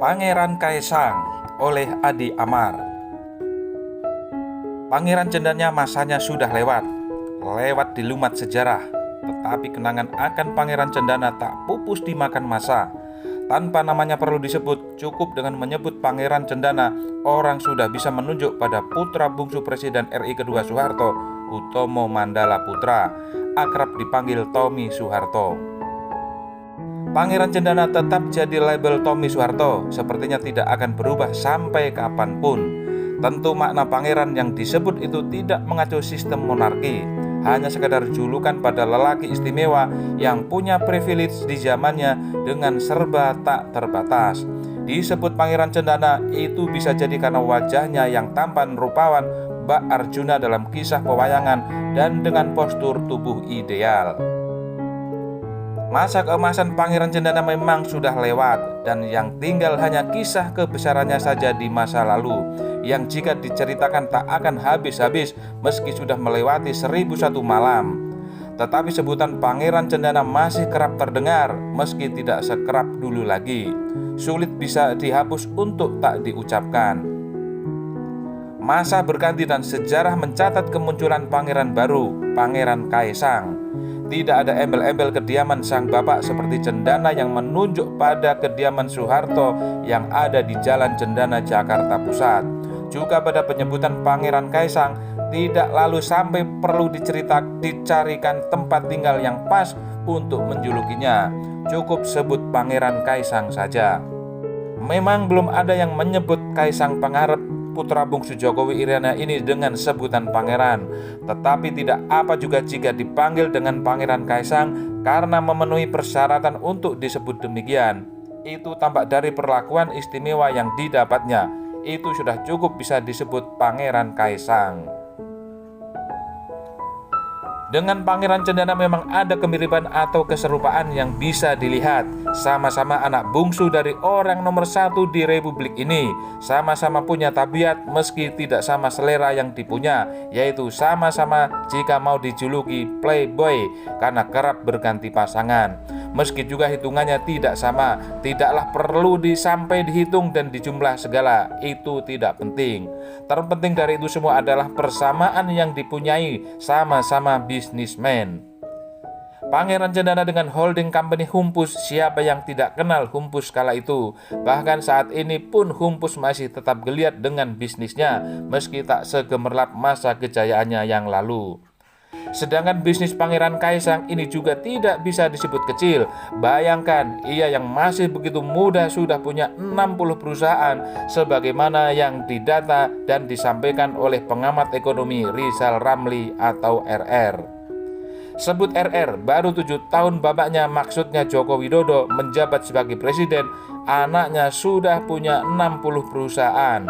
Pangeran Kaisang oleh Adi Amar. Pangeran Cendana masanya sudah lewat di lumat sejarah. Tetapi kenangan akan Pangeran Cendana tak pupus dimakan masa. Tanpa namanya perlu disebut, cukup dengan menyebut Pangeran Cendana, orang sudah bisa menunjuk pada putra bungsu Presiden RI kedua Soeharto, Hutomo Mandala Putra, akrab dipanggil Tommy Soeharto. Pangeran Cendana tetap jadi label Tommy Soeharto, sepertinya tidak akan berubah sampai kapanpun. Tentu makna pangeran yang disebut itu tidak mengacu sistem monarki, hanya sekadar julukan pada lelaki istimewa yang punya privilege di zamannya dengan serba tak terbatas. Disebut Pangeran Cendana itu bisa jadi karena wajahnya yang tampan rupawan bak Arjuna dalam kisah pewayangan dan dengan postur tubuh ideal. Masa keemasan Pangeran Cendana memang sudah lewat, dan yang tinggal hanya kisah kebesarannya saja di masa lalu, yang jika diceritakan tak akan habis-habis meski sudah melewati 1001 malam. Tetapi sebutan Pangeran Cendana masih kerap terdengar meski tidak sekerap dulu lagi. Sulit bisa dihapus untuk tak diucapkan. Masa berganti dan sejarah mencatat kemunculan pangeran baru, Pangeran Kaisang. Tidak ada embel-embel kediaman sang bapak seperti Cendana yang menunjuk pada kediaman Soeharto yang ada di Jalan Cendana, Jakarta Pusat. Juga pada penyebutan Pangeran Kaisang, tidak lalu sampai perlu dicarikan tempat tinggal yang pas untuk menjulukinya. Cukup sebut Pangeran Kaisang saja. Memang belum ada yang menyebut Kaisang Pangarep, putra bungsu Jokowi Iriana ini dengan sebutan pangeran. Tetapi tidak apa juga jika dipanggil dengan Pangeran Kaisang karena memenuhi persyaratan untuk disebut demikian. Itu tampak dari perlakuan istimewa yang didapatnya. Itu sudah cukup bisa disebut Pangeran Kaisang. Dengan Pangeran Cendana memang ada kemiripan atau keserupaan yang bisa dilihat. Sama-sama anak bungsu dari orang nomor 1 di republik ini. Sama-sama punya tabiat meski tidak sama selera yang dipunya, yaitu sama-sama jika mau dijuluki playboy karena kerap berganti pasangan. Meski juga hitungannya tidak sama, tidaklah perlu sampai dihitung dan dijumlah segala. Itu tidak penting. Terpenting dari itu semua adalah persamaan yang dipunyai, sama-sama bisnismen. Pangeran Cendana dengan holding company Humpus, siapa yang tidak kenal Humpus kala itu? Bahkan saat ini pun Humpus masih tetap geliat dengan bisnisnya, meski tak segemerlap masa kejayaannya yang lalu. Sedangkan bisnis Pangeran Kaisang ini juga tidak bisa disebut kecil. Bayangkan, ia yang masih begitu muda sudah punya 60 perusahaan, sebagaimana yang didata dan disampaikan oleh pengamat ekonomi Rizal Ramli atau RR. Sebut RR, baru 7 tahun bapaknya, maksudnya Joko Widodo, menjabat sebagai presiden, anaknya sudah punya 60 perusahaan.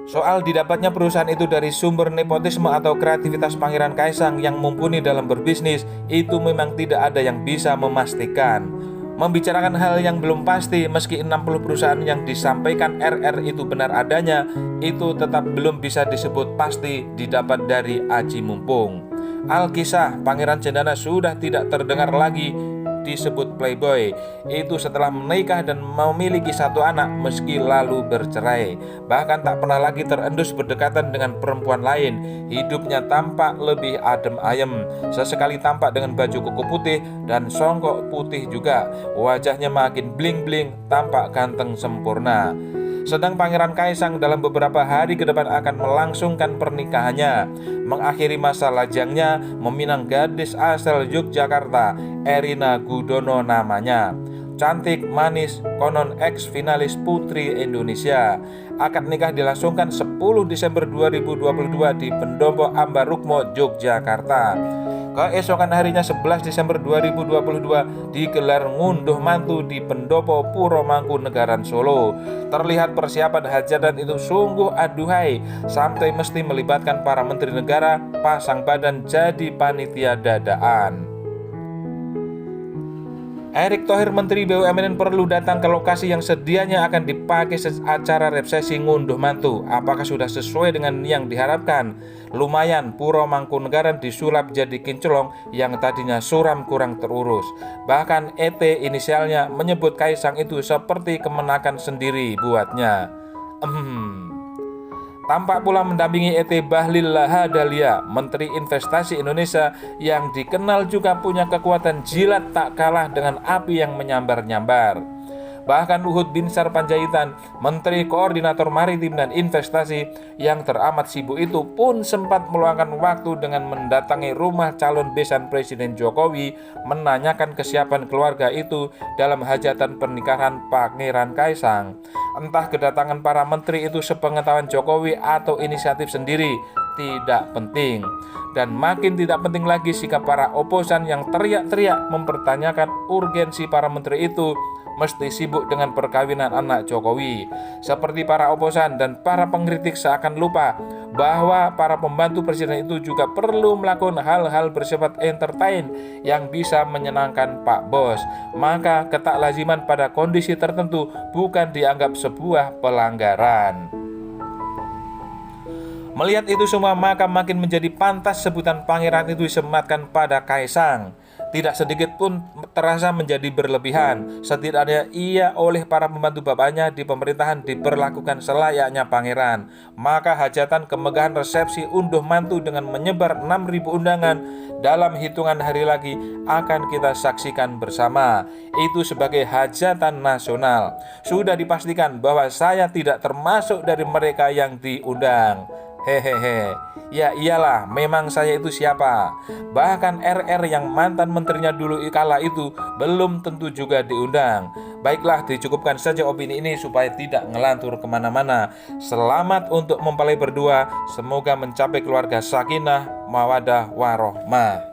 Soal didapatnya perusahaan itu dari sumber nepotisme atau kreativitas Pangeran Kaisang yang mumpuni dalam berbisnis, itu memang tidak ada yang bisa memastikan. Membicarakan hal yang belum pasti, meski 60 perusahaan yang disampaikan RR itu benar adanya, itu tetap belum bisa disebut pasti didapat dari aji mumpung. Alkisah, Pangeran Cendana sudah tidak terdengar lagi disebut playboy. Itu setelah menikah dan memiliki 1 anak meski lalu bercerai. Bahkan tak pernah lagi terendus berdekatan dengan perempuan lain. Hidupnya tampak lebih adem ayem. Sesekali tampak dengan baju koko putih dan songkok putih juga. Wajahnya makin bling-bling, tampak ganteng sempurna. Sedang Pangeran Kaisang dalam beberapa hari ke depan akan melangsungkan pernikahannya, mengakhiri masa lajangnya, meminang gadis asal Yogyakarta, Erina Gudono namanya. Cantik, manis, konon ex-finalis Putri Indonesia. Akad nikah dilangsungkan 10 Desember 2022 di Pendopo Ambarukmo, Yogyakarta. Keesokan harinya 11 Desember 2022 digelar ngunduh mantu di Pendopo Puro Mangkunegaran, Solo. Terlihat persiapan hajatan itu sungguh aduhai, sampai mesti melibatkan para menteri negara, pasang badan jadi panitia dadaan. Erick Thohir Menteri BUMN perlu datang ke lokasi yang sedianya akan dipakai acara resepsi ngunduh mantu. Apakah sudah sesuai dengan yang diharapkan? Lumayan, Puro Mangkunegaran disulap jadi Kinclong yang tadinya suram kurang terurus. Bahkan ET inisialnya menyebut Kaisang itu seperti kemenakan sendiri buatnya. Tampak pula mendampingi ET Bahlil Lahadalia, Menteri Investasi Indonesia yang dikenal juga punya kekuatan jilat tak kalah dengan api yang menyambar-nyambar. Bahkan Luhut Binsar Panjaitan, Menteri Koordinator Maritim dan Investasi yang teramat sibuk itu pun sempat meluangkan waktu dengan mendatangi rumah calon besan Presiden Jokowi menanyakan kesiapan keluarga itu dalam hajatan pernikahan Pangeran Kaisang. Entah kedatangan para menteri itu sepengetahuan Jokowi atau inisiatif sendiri, tidak penting. Dan makin tidak penting lagi sikap para oposan yang teriak-teriak mempertanyakan urgensi para menteri itu mesti sibuk dengan perkawinan anak Jokowi. Seperti para oposan dan para pengkritik seakan lupa bahwa para pembantu presiden itu juga perlu melakukan hal-hal bersifat entertain yang bisa menyenangkan Pak Bos. Maka ketaklaziman pada kondisi tertentu bukan dianggap sebuah pelanggaran. Melihat itu semua, maka makin menjadi pantas sebutan pangeran itu disematkan pada Kaisang. Tidak sedikit pun terasa menjadi berlebihan. Setidaknya ia oleh para pembantu bapaknya di pemerintahan diperlakukan selayaknya pangeran. Maka hajatan kemegahan resepsi unduh mantu dengan menyebar 6.000 undangan dalam hitungan hari lagi akan kita saksikan bersama. Itu sebagai hajatan nasional. Sudah dipastikan bahwa saya tidak termasuk dari mereka yang diundang. Hehehe, ya iyalah, memang saya itu siapa. Bahkan RR yang mantan menterinya dulu kala itu belum tentu juga diundang. Baiklah, dicukupkan saja opini ini supaya tidak ngelantur kemana-mana. Selamat untuk mempelai berdua, semoga mencapai keluarga sakinah, mawadah, warohmah.